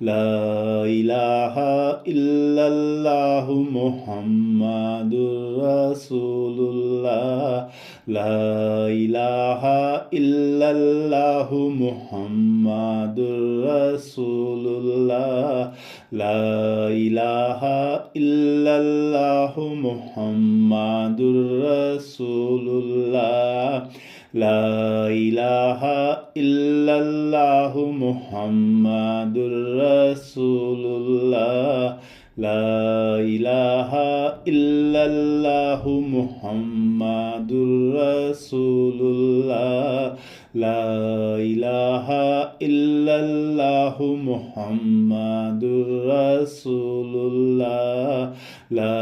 লা ইলাহা ইল্লাল্লাহু মুহাম্মাদুর রাসূলুল্লাহ লা ইলাহা ইল্লাল্লাহু মুহাম্মাদুর রাসূলুল্লাহ লা ইলাহা ইল্লাল্লাহু মুহাম্মাদুর রাসূলুল্লাহ লা ইলাহা ইল্লাল্লাহু মুহাম্মাদুর রাসূলুল্লাহ লা ইলাহা ইল্লাল্লাহু মুহাম্মাদুর রাসূলুল্লাহ লা ইলাহা ইল্লাল্লাহু মুহাম্মাদুর রাসূলুল্লাহ লা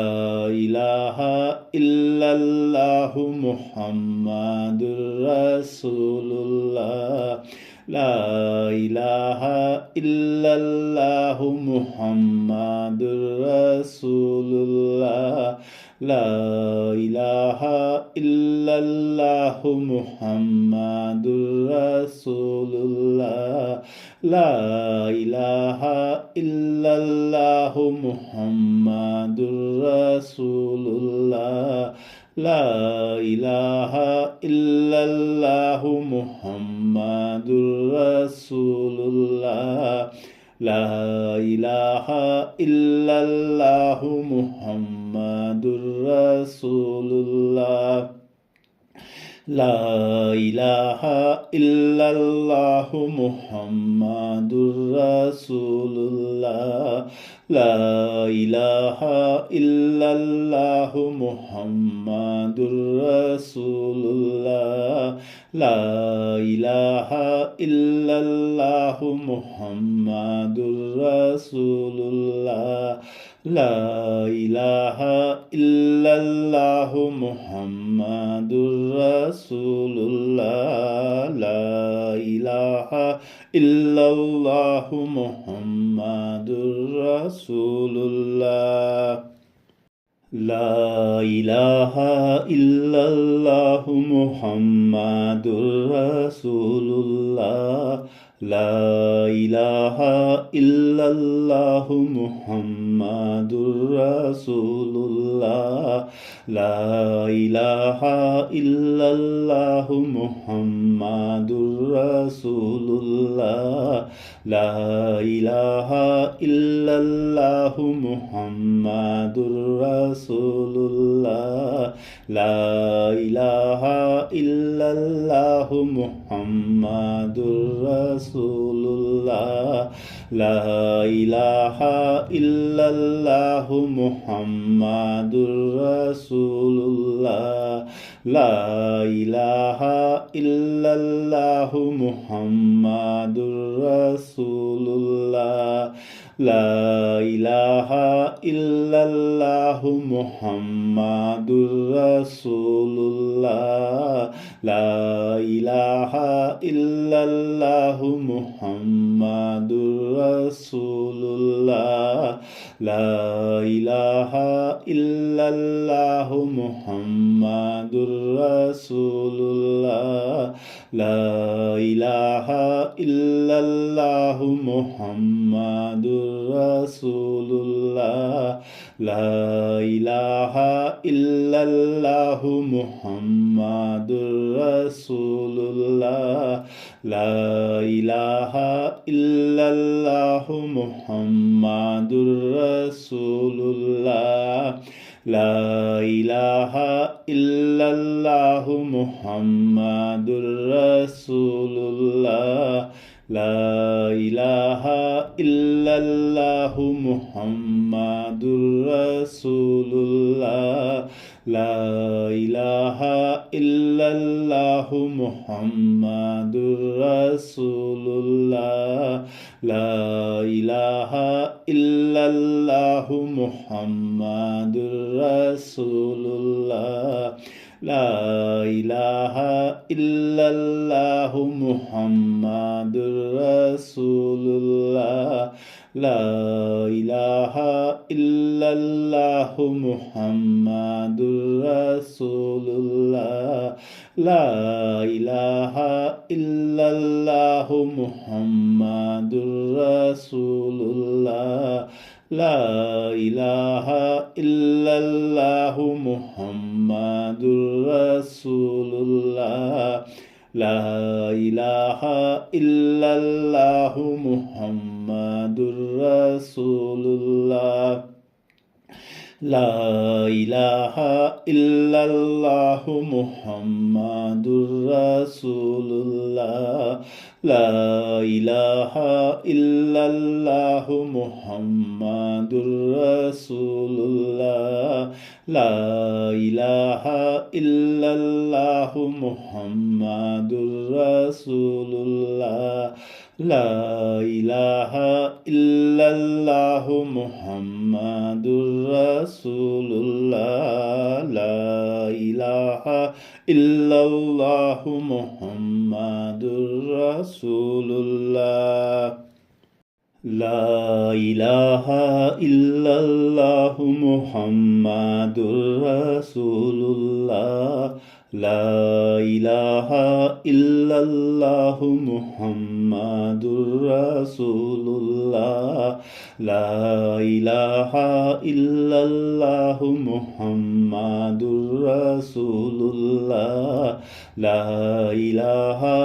ইলাহা ইল্লাল্লাহু মুহাম্মাদুর রাসূলুল্লাহ লা ইলাহা ইল্লাল্লাহু মুহাম্মাদুর রাসূলুল্লাহ লা ইলাহা ইল্লাল্লাহু মুহাম্মাদুর রাসূলুল্লাহ লা ইলাহা ইল্লাল্লাহু মুহাম্মাদুর রাসূলুল্লাহ লা ইলাহা ইল্লাল্লাহু মুহাম্মাদুর রাসূলুল্লাহ লা ইলাহা ইল্লাল্লাহু মুহাম্মাদুর রাসূলুল্লাহ লা ইলাহা ইল্লাল্লাহু মুহাম্মাদুর রাসূলুল্লাহ লা ইলাহা ইল্লাল্লাহু মুহাম্মাদুর রাসূলুল্লাহ লা ইলাহা ইল্লাল্লাহু মুহাম্মাদুর রাসূলুল্লাহ লা ইলাহা ইল্লাল্লাহু মুহাম্মাদুর রাসূলুল্লাহ লা ইলাহা ইল্লাল্লাহু মুহাম্মাদুর রাসূলুল্লাহ লা ইলাহা ইল্লাল্লাহু মুহাম্মাদুর রাসূলুল্লাহ লা ইলাহা ইল্লাল্লাহু মুহাম্মাদুর রাসূলুল্লাহ লা ইলাহা ইল্লাল্লাহু মুহাম্মাদুর রাসূলুল্লাহ লা ইলাহা ইল্লাল্লাহু মুহাম্মাদুর রাসূলুল্লাহ লা ইলাহা ইল্লাল্লাহু মুহাম্মাদুর রাসূলুল্লাহ লা ইলাহা ইল্লাল্লাহু মুহাম্মাদুর রাসূলুল্লাহ লা ইলাহা ইল্লাল্লাহু মুহাম্মাদুর রাসূলুল্লাহ লা ইলাহা ইল্লাল্লাহু মুহাম্মাদুর রাসূলুল্লাহ লা ইলাহা ইল্লাল্লাহু মুহাম্মাদুর রাসূলুল্লাহ লা ইলাহা ইল্লাল্লাহু মুহাম্মাদুর রাসূলুল্লাহ লা ইলাহা ইল্লাল্লাহু মুহাম্মাদুর রাসূলুল্লাহ লা ইলাহা ইল্লাল্লাহু মুহাম্মাদুর রাসূলুল্লাহ লা ইলাহা ইল্লাল্লাহু মুহাম্মাদুর রাসূলুল্লাহ লা ইলাহা ইল্লাল্লাহু মুহাম্মাদুর রাসূলুল্লাহ লা ইলাহা ইল্লাল্লাহু মুহাম্মাদুর রাসূলুল্লাহ লা ইলাহা ইল্লাল্লাহু মুহাম্মাদুর রাসূলুল্লাহ লা ইলাহা ইল্লাল্লাহু মুহাম্মাদুর রাসূলুল্লাহ লা ইলাহা ইল্লাল্লাহু মুহাম্মাদুর রাসূলুল্লাহ লা ইলাহা ইল্লাল্লাহু মুহাম্মাদুর রাসূলুল্লাহ লা ইলাহা ইল্লাল্লাহু মুহাম্মাদুর রাসূলুল্লাহ লা ইলাহা ইল্লাল্লাহু মুহাম্মাদুর রাসূলুল্লাহ লা ইলাহা ইল্লাল্লাহু মুহাম্মাদুর রাসূলুল্লাহ লা ইলাহা ইল্লাল্লাহু মুহাম্মাদুর রাসূলুল্লাহ লা ইলাহা ইল্লাল্লাহু মুহাম্মাদুর রাসূলুল্লাহ লা ইলাহা ইল্লাল্লাহু মুহাম্মাদুর রাসূলুল্লাহ লা ইলাহা ইল্লাল্লাহু মুহাম্মাদুর রাসূলুল্লাহ লা ইলাহা ইল্লাল্লাহু মুহাম্মাদুর রাসূলুল্লাহ লা ইলাহা ইল্লাল্লাহু মুহাম্মাদুর রাসূলুল্লাহ লা ইলাহা ইল্লাল্লাহু মুহাম্মাদুর রাসূলুল্লাহ লা ইলাহা ইল্লাল্লাহু মুহাম্মাদুর রাসূলুল্লাহ লা ইলাহা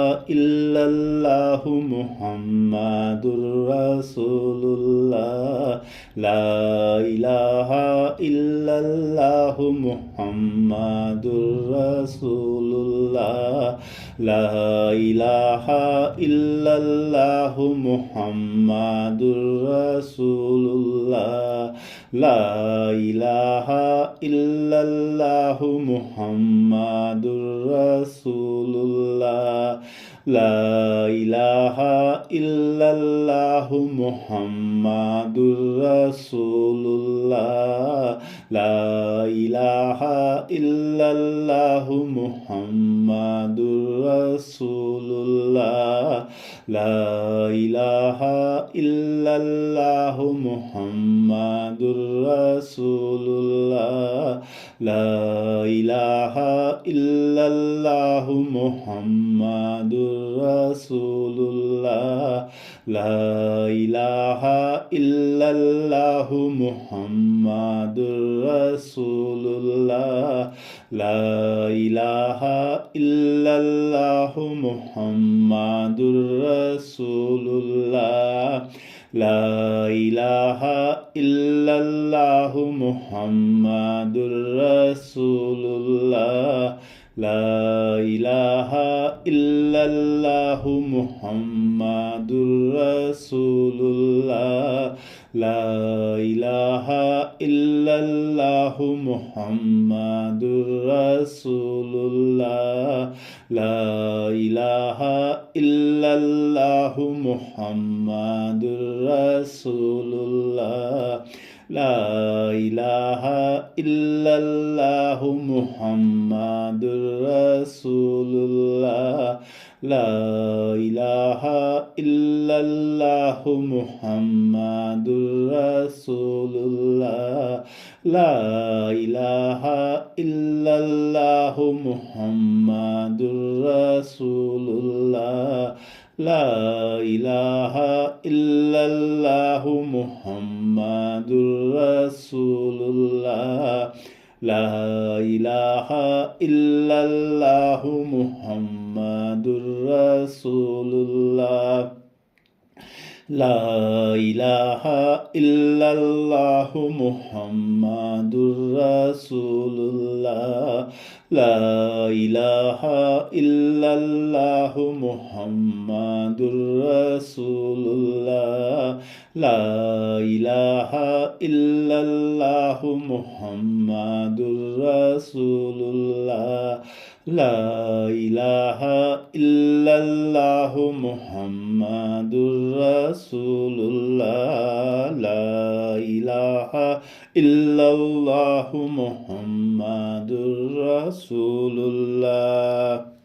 ইল্লাল্লাহু মুহাম্মাদুর রাসূলুল্লাহ লা ইলাহা ইল্লাল্লাহু মুহাম্মাদুর রাসূলুল্লাহ লা ইলাহা ইল্লাল্লাহু মুহাম্মাদুর রাসূলুল্লাহ লা ইলাহা ইল্লাল্লাহু মুহাম্মাদুর রাসূলুল্লাহ লা ইলাহা ইল্লাল্লাহু মুহাম্মাদুর রাসূলুল্লাহ লা ইলাহা ইল্লাল্লাহু মুহাম্মাদুর রাসূলুল্লাহ লা ইলাহা ইল্লাল্লাহু মুহাম্মাদুর রাসূলুল্লাহ লা ইলাহা ইল্লাল্লাহু মুহাম্মাদুর রাসূলুল্লাহ লা ইলাহা ইল্লাল্লাহু মুহাম্মাদুর রাসূলুল্লাহ লা ইলাহা ইল্লাল্লাহু মুহাম্মাদুর রাসূলুল্লাহ লা ইলাহা ইল্লাল্লাহু মুহাম্মাদুর রাসূলুল্লাহ লা ইলাহা ইল্লাল্লাহু মুহাম্মাদুর রাসূলুল্লাহ লা ইলাহা ইল্লাল্লাহু মুহাম্মাদুর রাসূলুল্লাহ লা ইলাহা ইল্লাল্লাহু মুহাম্মাদুর রাসূলুল্লাহ লা ইলাহা ইল্লাল্লাহু মুহাম্মাদুর রাসূলুল্লাহ লা ইলাহা ইল্লাল্লাহু মুহাম্মাদুর রাসূলুল্লাহ লা ইলাহা ইল্লাল্লাহু মুহাম্মাদুর রাসূলুল্লাহ লা ইলাহা ইল্লাল্লাহু মুহাম্মাদুর রাসূলুল্লাহ লা ইলাহা ইল্লাল্লাহু মুহাম্মাদুর রাসূলুল্লাহ লা ইলাহা ইল্লাল্লাহু মুহাম্মাদুর রাসূলুল্লাহ লা ইলাহা ইল্লাল্লাহু মুহাম্মাদুর রাসূলুল্লাহ লা ইলাহা ইল্লাল্লাহু মুহাম্মাদুর রাসূলুল্লাহ লা ইলাহা ইল্লাল্লাহু মুহাম্মাদুর রাসূলুল্লাহ লা ইলাহা ইল্লাল্লাহু মুহাম্মাদুর রাসূলুল্লাহ